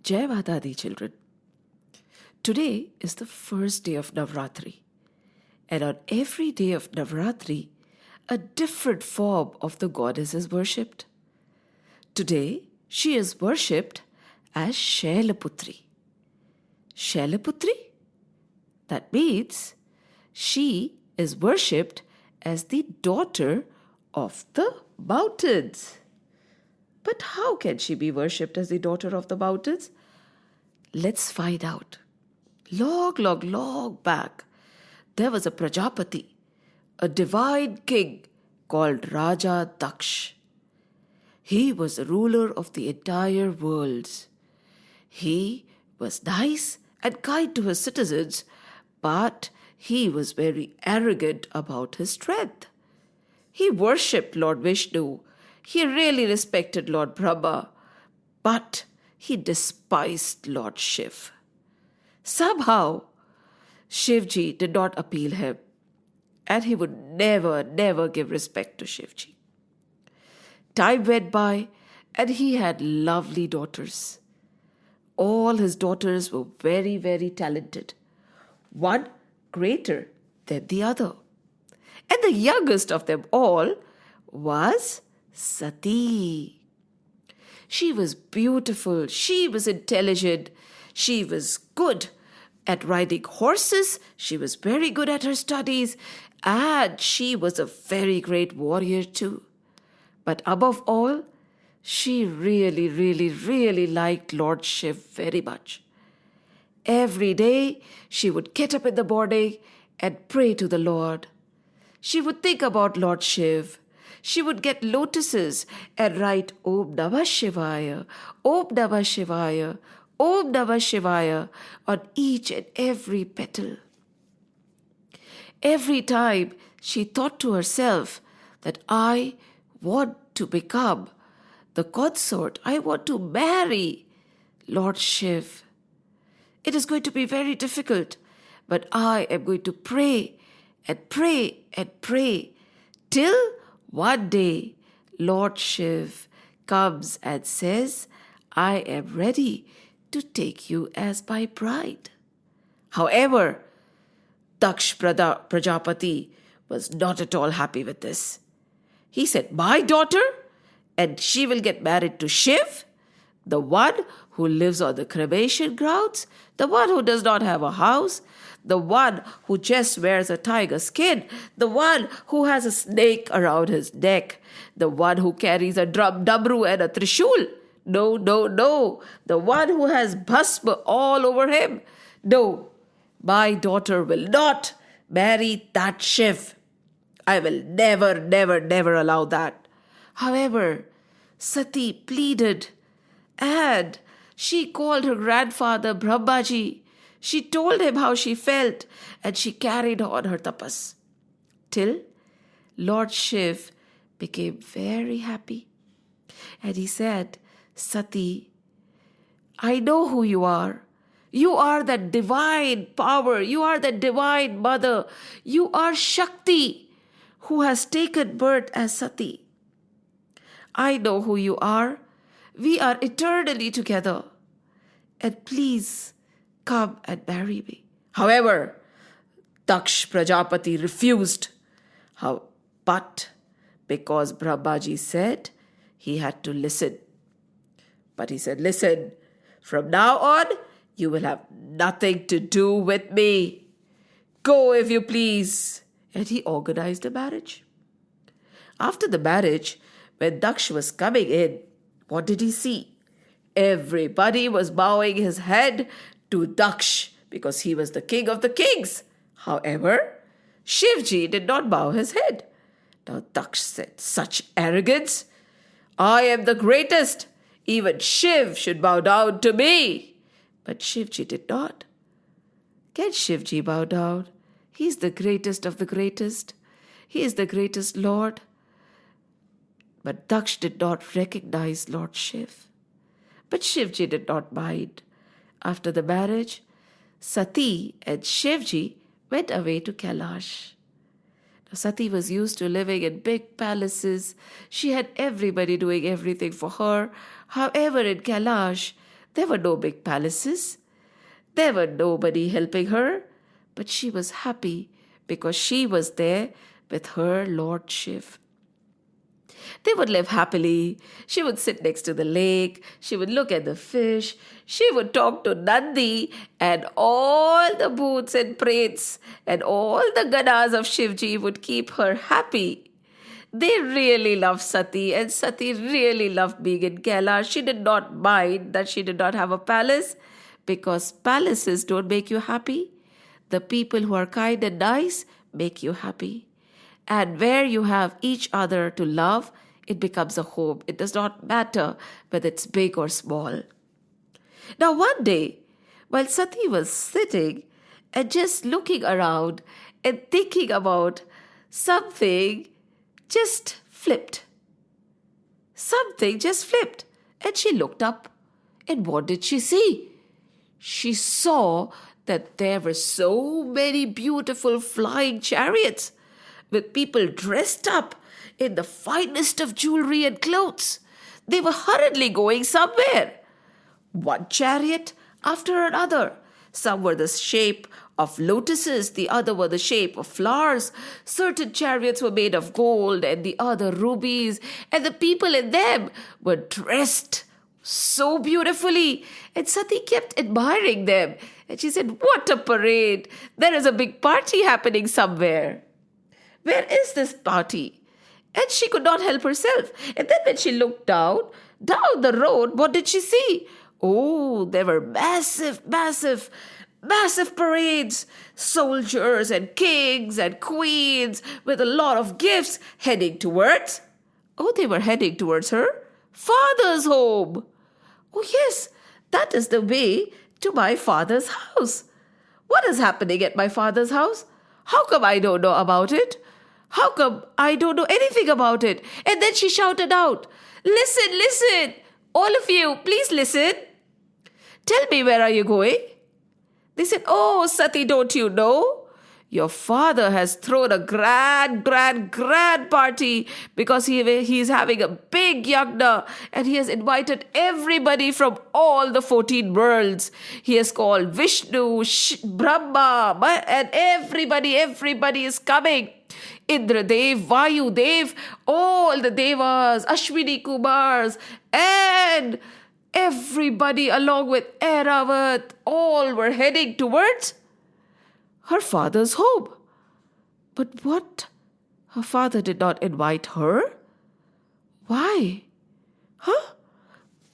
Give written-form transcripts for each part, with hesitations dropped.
Jai Madadi, children. Today is the first day of Navratri, and on every day of Navratri, a different form of the goddess is worshipped. Today, she is worshipped as Shelputri. Shelputri? That means she is worshipped as the daughter of the mountains. But how can she be worshipped as the daughter of the mountains? Let's find out. Long back, there was a Prajapati, a divine king called Raja Daksha. He was the ruler of the entire world. He was nice and kind to his citizens, but he was very arrogant about his strength. He worshipped Lord Vishnu. He really respected Lord Brahma, but he despised Lord Shiv. Somehow, Shivji did not appeal him, and he would never give respect to Shivji. Time went by, and he had lovely daughters. All his daughters were very talented, one greater than the other. And the youngest of them all was Sati. She was beautiful, she was intelligent, she was good at riding horses, she was very good at her studies, and she was a very great warrior too. But above all, she really liked Lord Shiv very much. Every day, she would get up in the morning and pray to the Lord. She would think about Lord Shiv. She would get lotuses and write Om Namah Shivaya, Om Namah Shivaya, Om Namah Shivaya on each and every petal. Every time she thought to herself that I want to become the consort, I want to marry Lord Shiv. It is going to be very difficult, but I am going to pray and pray and pray till one day Lord Shiv comes and says, I am ready to take you as my bride. However, Daksha Prajapati was not at all happy with this. He said, my daughter, and she will get married to Shiv, the one who lives on the cremation grounds, the one who does not have a house, the one who just wears a tiger skin, the one who has a snake around his neck, the one who carries a dabru and a trishul. No, the one who has bhasma all over him. No, my daughter will not marry that Shiv. I will never allow that. However, Sati pleaded, and she called her grandfather Brahmaji. She told him how she felt, and she carried on her tapas. Till Lord Shiv became very happy. And he said, Sati, I know who you are. You are that divine power. You are that divine mother. You are Shakti, who has taken birth as Sati. I know who you are. We are eternally together. And please come and marry me. However, Daksha Prajapati refused. But because Brahmaji said, he had to listen. But he said, listen, from now on, you will have nothing to do with me. Go if you please. And he organized a marriage. After the marriage, when Daksha was coming in, what did he see? Everybody was bowing his head to Daksha because he was the king of the kings. However, Shivji did not bow his head. Now Daksha said, such arrogance! I am the greatest. Even Shiv should bow down to me. But Shivji did not. Can Shivji bow down? He is the greatest of the greatest. He is the greatest Lord. But Daksha did not recognize Lord Shiv. But Shivji did not mind. After the marriage, Sati and Shivji went away to Kailash. Now, Sati was used to living in big palaces. She had everybody doing everything for her. However, in Kailash, There were no big palaces. There were nobody helping her. But she was happy because she was there with her Lord Shiv. They would live happily. She would sit next to the lake. She would look at the fish. She would talk to Nandi and all the bhoots and prets and all the ganas of Shivji would keep her happy. They really loved Sati, and Sati really loved being in Kailash. She did not mind that she did not have a palace, because palaces don't make you happy. The people who are kind and nice make you happy. And where you have each other to love, it becomes a home. It does not matter whether it's big or small. Now one day, while Sati was sitting and just looking around and thinking about something, just flipped. Something just flipped. And she looked up. And what did she see? She saw that there were so many beautiful flying chariots with people dressed up in the finest of jewelry and clothes. They were hurriedly going somewhere. One chariot after another. Some were the shape of lotuses, the other were the shape of flowers. Certain chariots were made of gold and the other rubies, and the people in them were dressed so beautifully. And Sati kept admiring them. And she said, "What a parade! There is a big party happening somewhere. Where is this party?" And she could not help herself. And then when she looked down the road, what did she see? Oh, there were massive parades. Soldiers and kings and queens with a lot of gifts heading towards. Oh, they were heading towards her father's home. Oh, yes, that is the way to my father's house. What is happening at my father's house? How come I don't know about it? How come I don't know anything about it? And then she shouted out, listen, all of you, please listen. Tell me, where are you going?" They said, "Oh, Sati, don't you know? Your father has thrown a grand party because he is having a big yagna, and he has invited everybody from all the 14 worlds. He has called Vishnu, Brahma, and everybody is coming. Indradev, Vayudev, all the devas, Ashwini Kumars, and everybody along with Airavat, all were heading towards her father's home. But what? Her father did not invite her? Why? Huh?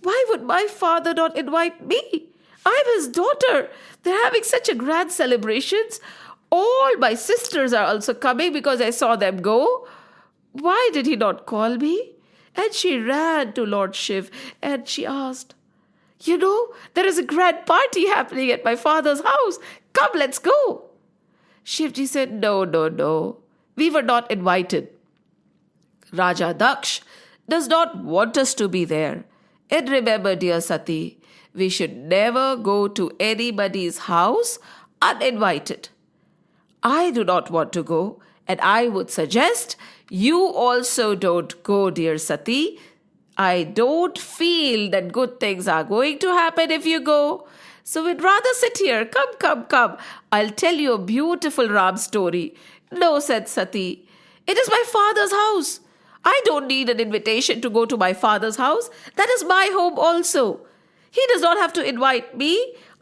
Why would my father not invite me? I'm his daughter. They're having such a grand celebrations. All my sisters are also coming because I saw them go. Why did he not call me?" And she ran to Lord Shiv and she asked, "You know, there is a grand party happening at my father's house. Come, let's go." Shivji said, No. We were not invited. Raja Daksh does not want us to be there. And remember, dear Sati, we should never go to anybody's house uninvited. I do not want to go, and I would suggest you also don't go, dear Sati. I don't feel that good things are going to happen if you go. So we'd rather sit here. Come. I'll tell you a beautiful Ram story." "No," said Sati. "It is my father's house. I don't need an invitation to go to my father's house. That is my home also. He does not have to invite me.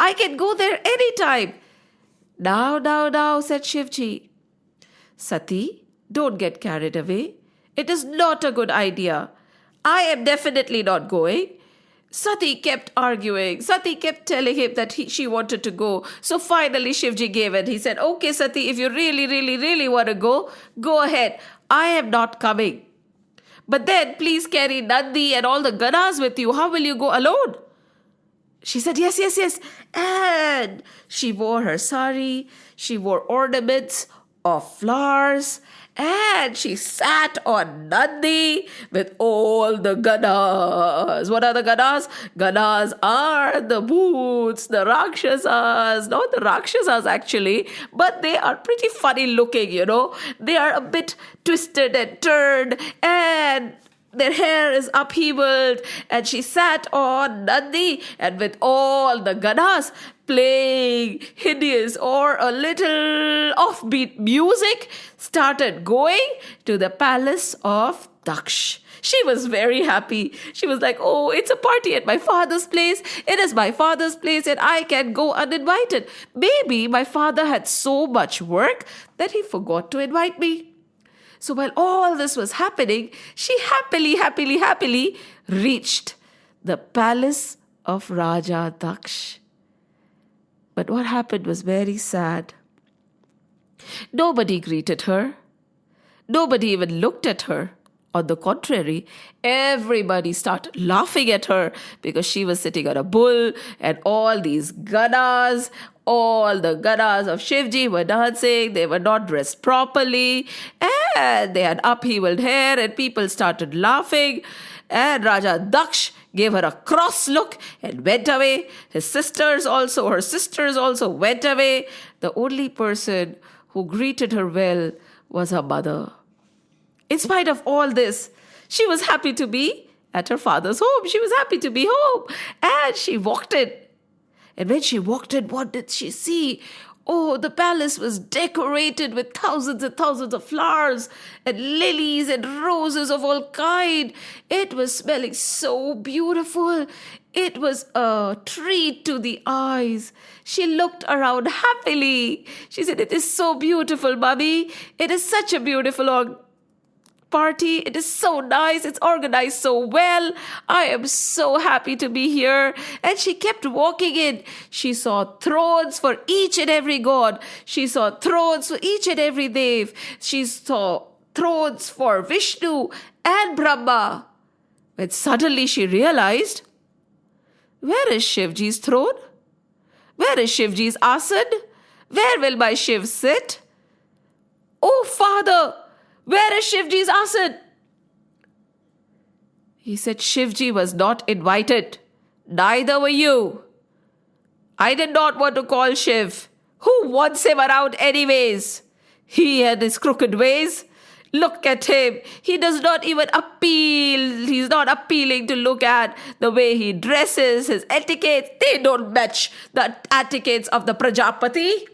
I can go there anytime." Now, said Shivji. "Sati, don't get carried away. It is not a good idea. I am definitely not going." Sati kept arguing. Sati kept telling him that she wanted to go. So finally Shivji gave in. He said, "Okay, Sati, if you really want to go ahead. I am not coming. But then please carry Nandi and all the ganas with you. How will you go alone?" She said, yes. And she wore her sari. She wore ornaments of flowers. And she sat on Nandi with all the ganas. What are the ganas? Ganas are the bhoots, the rakshasas. Not the rakshasas actually, but they are pretty funny looking, They are a bit twisted and turned. And their hair is upheavaled, and she sat on Nandi, and with all the ganas playing hideous or a little offbeat music, started going to the palace of Daksh. She was very happy. She was like, oh, it's a party at my father's place. It is my father's place and I can go uninvited. Maybe my father had so much work that he forgot to invite me. So while all this was happening, she happily reached the palace of Raja Daksh. But what happened was very sad. Nobody greeted her. Nobody even looked at her. On the contrary, everybody started laughing at her because she was sitting on a bull and all these ganas, all the ganas of Shivji were dancing. They were not dressed properly and they had upheavaled hair and people started laughing. And Raja Daksh gave her a cross look and went away. Her sisters also went away. The only person who greeted her well was her mother. In spite of all this, she was happy to be at her father's home. She was happy to be home. And she walked in. And when she walked in, what did she see? Oh, the palace was decorated with thousands and thousands of flowers and lilies and roses of all kinds. It was smelling so beautiful. It was a treat to the eyes. She looked around happily. She said, it is so beautiful, Mommy. It is such a beautiful party. It is so nice. It's organized so well. I am so happy to be here. And she kept walking in. She saw thrones for each and every god. She saw thrones for each and every dev. She saw thrones for Vishnu and Brahma. But suddenly she realized, where is Shivji's throne? Where is Shivji's asan? Where will my Shiv sit? Oh, Father, where is Shivji's asan? He said, Shivji was not invited. Neither were you. I did not want to call Shiv. Who wants him around anyways? He and his crooked ways. Look at him. He does not even appeal. He's not appealing to look at. The way he dresses, his etiquettes, they don't match the etiquettes of the Prajapati.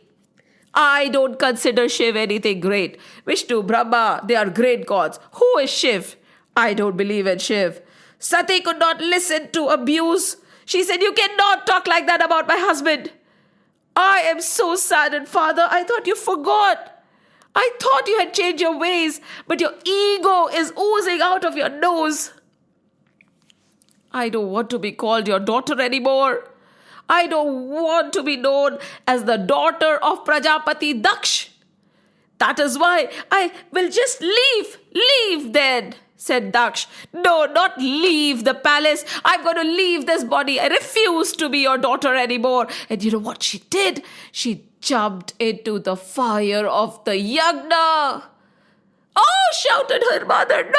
I don't consider Shiv anything great. Vishnu, Brahma, they are great gods. Who is Shiv? I don't believe in Shiv. Sati could not listen to abuse. She said, you cannot talk like that about my husband. I am so saddened, Father. I thought you forgot. I thought you had changed your ways, but your ego is oozing out of your nose. I don't want to be called your daughter anymore. I don't want to be known as the daughter of Prajapati Daksha. That is why I will just leave then, said Daksha. No, not leave the palace. I'm going to leave this body. I refuse to be your daughter anymore. And you know what she did? She jumped into the fire of the Yagna. Oh, shouted her mother. No,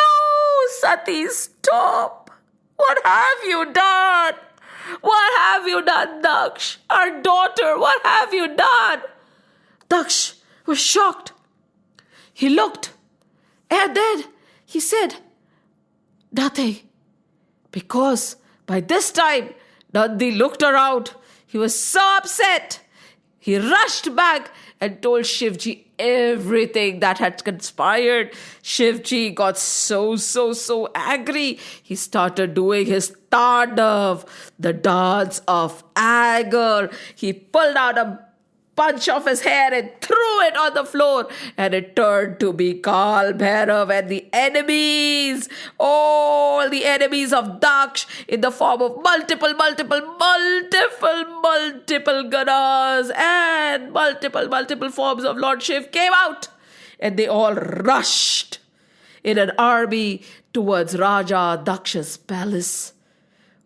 Sati, stop. What have you done? What have you done, Daksh? Our daughter, what have you done? Daksh was shocked. He looked and then he said, nothing. Because by this time, Nandi looked around. He was so upset. He rushed back and told Shivji everything that had conspired. Shivji got so angry. He started doing his tandav, the dance of anger. He pulled out a bunch of his hair and threw it on the floor, and it turned to be Kal Bhairav and the enemies, all the enemies of Daksh in the form of multiple ganas and multiple forms of Lord Shiv came out, and they all rushed in an army towards Raja Daksha's palace.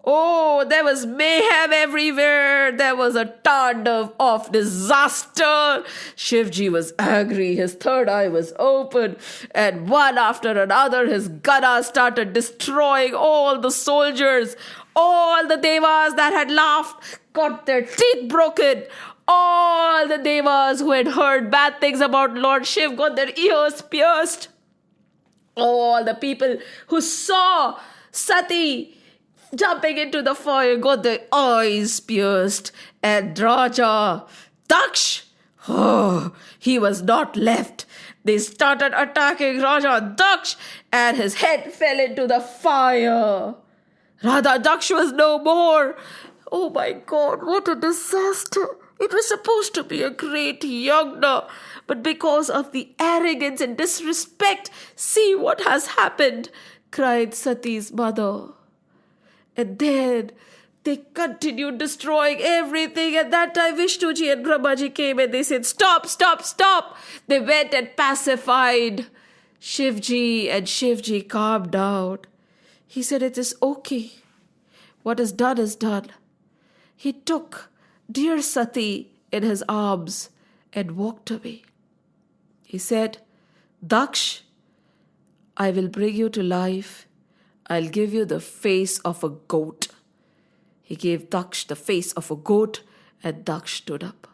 Oh, there was mayhem everywhere. There was a tandav of disaster. Shivji was angry. His third eye was open. And one after another, his ganas started destroying all the soldiers. All the devas that had laughed got their teeth broken. All the devas who had heard bad things about Lord Shiv got their ears pierced. All the people who saw Sati jumping into the fire got their eyes pierced. And Raja Daksh, he was not left. They started attacking Raja Daksh and his head fell into the fire. Raja Daksh was no more. Oh my God, what a disaster. It was supposed to be a great yagna, but because of the arrogance and disrespect, see what has happened, cried Sati's mother. And then they continued destroying everything. At that time, Vishnuji and Brahmaji came and they said, stop, stop, stop. They went and pacified Shivji, and Shivji calmed down. He said, it is okay. What is done is done. He took dear Sati in his arms and walked away. He said, Daksh, I will bring you to life. I'll give you the face of a goat. He gave Daksh the face of a goat, and Daksh stood up.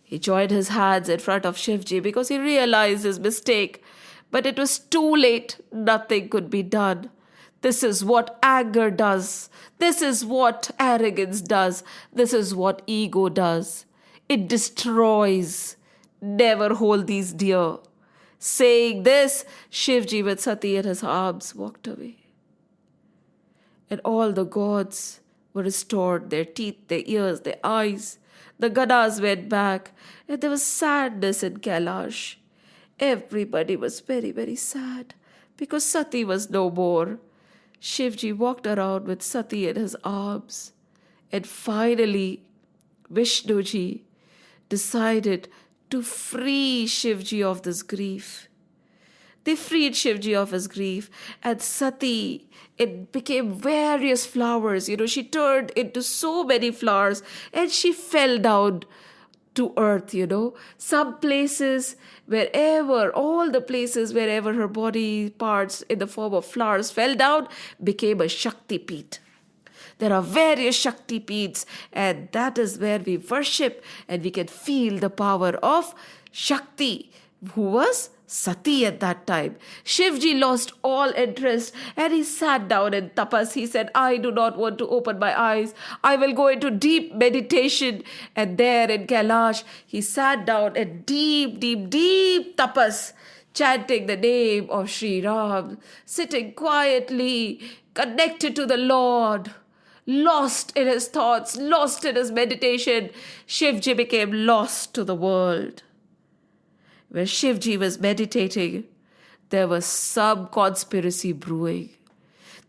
He joined his hands in front of Shivji because he realized his mistake. But it was too late. Nothing could be done. This is what anger does. This is what arrogance does. This is what ego does. It destroys. Never hold these dear. Saying this, Shivji with Sati in his arms walked away. And all the gods were restored, their teeth, their ears, their eyes. The ganas went back, and there was sadness in Kailash. Everybody was very, very sad because Sati was no more. Shivji walked around with Sati in his arms. And finally, Vishnuji decided to free Shivji of this grief. They freed Shivji of his grief, and Sati, it became various flowers. She turned into so many flowers, and she fell down to earth, Some places, all the places wherever her body parts in the form of flowers fell down, became a Shakti Peeth. There are various Shakti Peeths, and that is where we worship and we can feel the power of Shakti, who was Sati at that time. Shivji lost all interest and he sat down in tapas. He said, I do not want to open my eyes. I will go into deep meditation. And there in Kailash, he sat down in deep, deep, deep tapas, chanting the name of Sri Ram, sitting quietly, connected to the Lord, lost in his thoughts, lost in his meditation. Shivji became lost to the world. Where Shivji was meditating, there was some conspiracy brewing.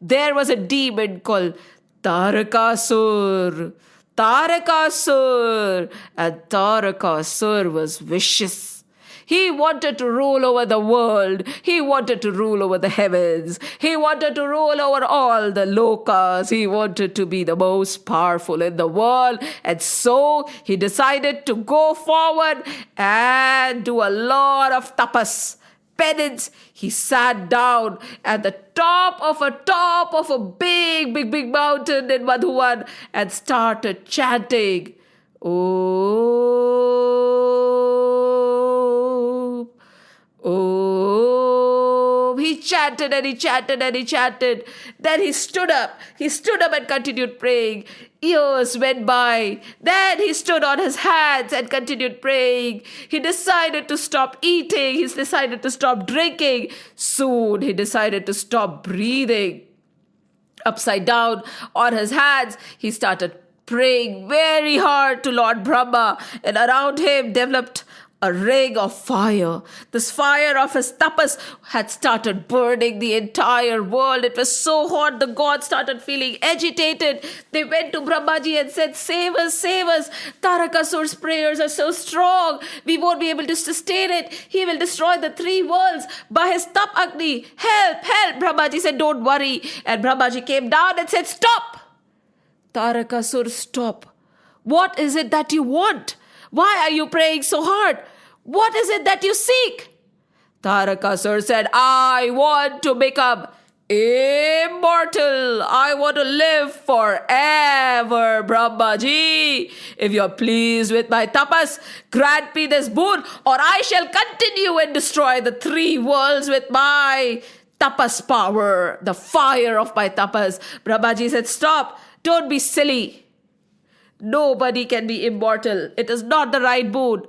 There was a demon called Tarakasur. Tarakasur. And Tarakasur was vicious. He wanted to rule over the world. He wanted to rule over the heavens. He wanted to rule over all the lokas. He wanted to be the most powerful in the world. And so he decided to go forward and do a lot of tapas, penance. He sat down at the top of a big, big, big mountain in Madhuvan and started chanting, Oh, he chanted and he chanted and he chanted. Then he stood up. He stood up and continued praying. Years went by. Then he stood on his hands and continued praying. He decided to stop eating. He decided to stop drinking. Soon he decided to stop breathing. Upside down on his hands, he started praying very hard to Lord Brahma, and around him developed a ring of fire. This fire of his tapas had started burning the entire world. It was so hot, the gods started feeling agitated. They went to Brahmaji and said, save us, save us. Tarakasur's prayers are so strong. We won't be able to sustain it. He will destroy the three worlds by his tap agni. Help, help. Brahmaji said, don't worry. And Brahmaji came down and said, stop. Tarakasur, stop. What is it that you want? Why are you praying so hard? What is it that you seek? Tarakasur said, I want to become Immortal! I want to live forever, Brahmaji. If you're pleased with my tapas, grant me this boon, or I shall continue and destroy the three worlds with my tapas power, the fire of my tapas. Brahmaji said, stop, don't be silly. Nobody can be immortal. It is not the right boon.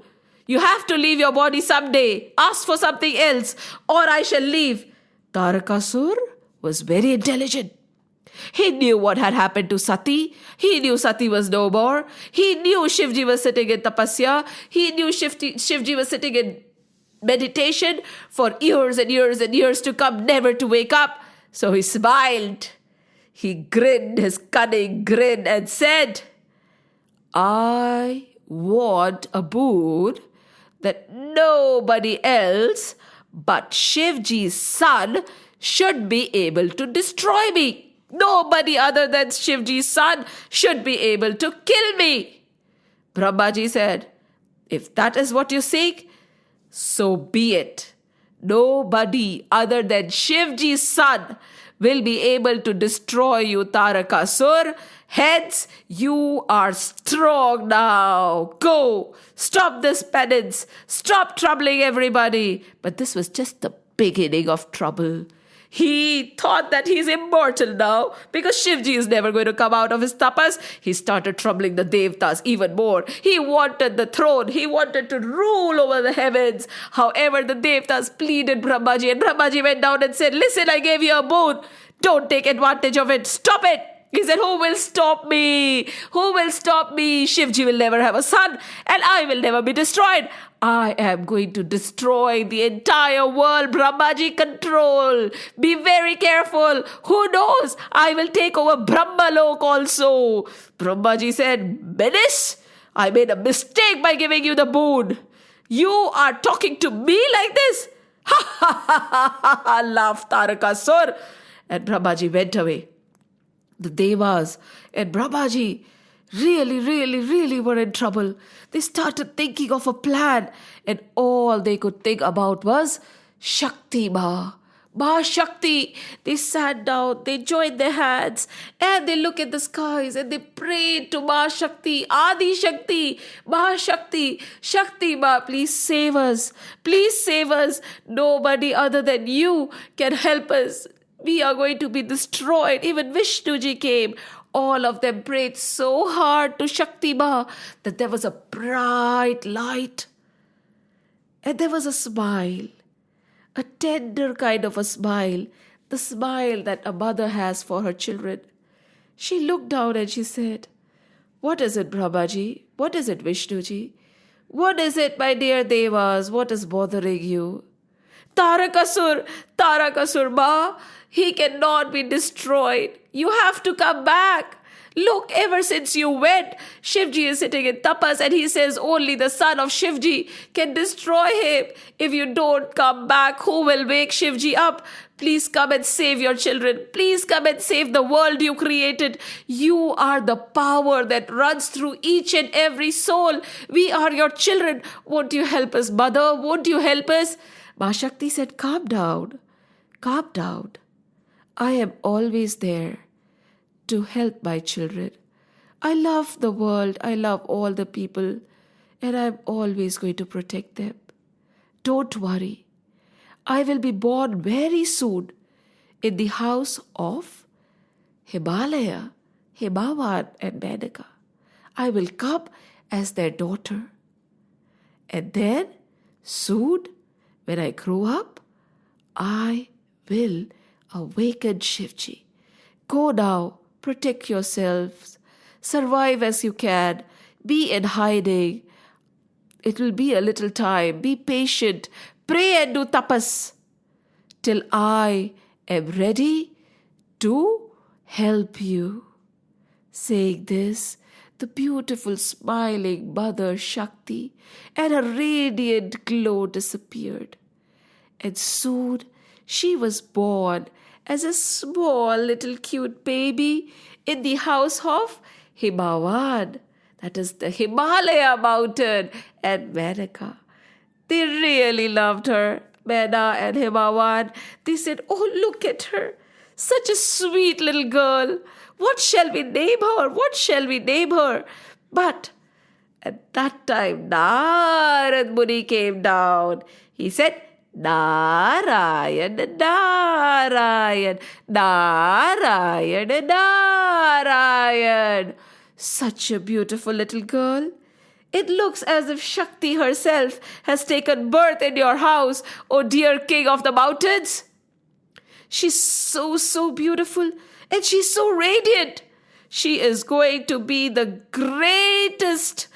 You have to leave your body someday. Ask for something else, or I shall leave. Tarakasur was very intelligent. He knew what had happened to Sati. He knew Sati was no more. He knew Shivji was sitting in tapasya. He knew Shivji was sitting in meditation for years and years and years to come, never to wake up. So he smiled. He grinned his cunning grin and said, I want a boon that nobody else but Shivji's son should be able to destroy me. Nobody other than Shivji's son should be able to kill me. Brahmaji said, if that is what you seek, so be it. Nobody other than Shivji's son will be able to destroy you, Tarakasur. Hence, you are strong now. Go, stop this penance. Stop troubling everybody. But this was just the beginning of trouble. He thought that he's immortal now because Shivji is never going to come out of his tapas. He started troubling the Devtas even more. He wanted the throne. He wanted to rule over the heavens. However, the Devtas pleaded Brahmaji, and Brahmaji went down and said, listen, I gave you a boon. Don't take advantage of it. Stop it. He said, who will stop me? Who will stop me? Shivji will never have a son, and I will never be destroyed. I am going to destroy the entire world. Brahmaji, control. Be very careful. Who knows? I will take over Brahmalok also. Brahmaji said, Menace, I made a mistake by giving you the boon. You are talking to me like this? Ha ha ha ha ha, laughed Tarakasur. And Brahmaji went away. The Devas and Brahmaji really were in trouble. They started thinking of a plan, and all they could think about was Shakti Ma. Ma Shakti. They sat down, they joined their hands, and they looked at the skies and they prayed to Ma Shakti, Adi Shakti, Ma Shakti, Shakti Ma, please save us. Please save us. Nobody other than you can help us. We are going to be destroyed. Even Vishnuji came. All of them prayed so hard to Shakti Ma that there was a bright light. And there was a smile. A tender kind of a smile. The smile that a mother has for her children. She looked down and she said, what is it, Brahmaji? What is it, Vishnuji? What is it, my dear Devas? What is bothering you? Tarakasur, Ma, he cannot be destroyed. You have to come back. Look, ever since you went, Shivji is sitting in tapas and he says only the son of Shivji can destroy him. If you don't come back, who will wake Shivji up? Please come and save your children. Please come and save the world you created. You are the power that runs through each and every soul. We are your children. Won't you help us, mother? Won't you help us? Ma Shakti said, calm down. Calm down. I am always there to help my children. I love the world. I love all the people. And I'm always going to protect them. Don't worry. I will be born very soon in the house of Himalaya, Himavan and Menaka. I will come as their daughter. And then, soon, when I grow up, I will awaken Shivji. Go now, protect yourselves, survive as you can, be in hiding. It will be a little time. Be patient. Pray and do tapas till I am ready to help you. Saying this, the beautiful smiling Mother Shakti and her radiant glow disappeared. And soon she was born as a small little cute baby in the house of Himavan, that is the Himalaya mountain, and Menaka. They really loved her, Mena and Himavan. They said, oh, look at her. Such a sweet little girl. What shall we name her? What shall we name her? But at that time, Narad Muni came down. He said, Narayan, Narayan, Narayan, Narayan. Such a beautiful little girl. It looks as if Shakti herself has taken birth in your house, O dear king of the mountains. She's so beautiful, and she's so radiant. She is going to be the greatest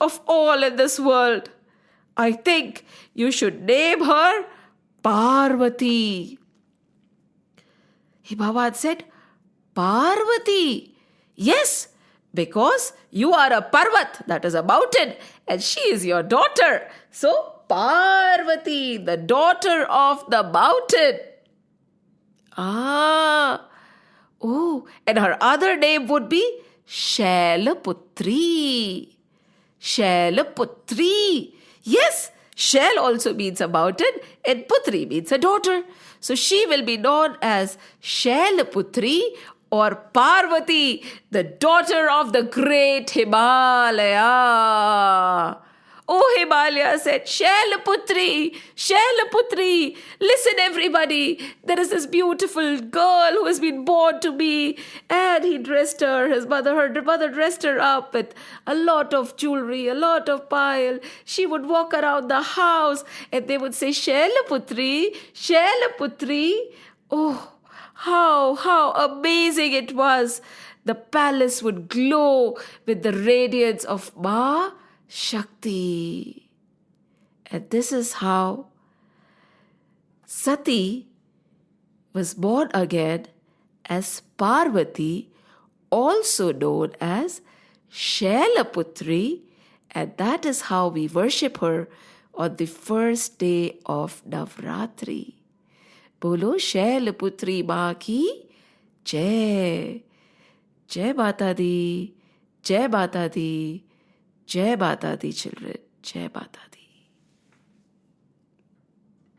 of all in this world. I think you should name her Parvati. Himavan said, Parvati? Yes, because you are a Parvat, that is a mountain, and she is your daughter. So, Parvati, the daughter of the mountain. And her other name would be Shelputri. Shelputri. Yes, Shel also means a mountain and Putri means a daughter. So she will be known as Shelputri or Parvati, the daughter of the great Himalaya. Oh, Himalaya said, Shelputri, Shelputri, listen everybody, there is this beautiful girl who has been born to me. And he dressed her, her mother dressed her up with a lot of jewelry, a lot of pile. She would walk around the house and they would say, Shelputri, Shelputri. Oh, how amazing it was. The palace would glow with the radiance of Ma Shakti. And this is how Sati was born again as Parvati, also known as Shelputri, and that is how we worship her on the first day of Navratri. Bolo Shelputri Maa ki Jai. Jai Mata Di, Jai Mata Di, Jai Mata Di, children. Jai Mata Di.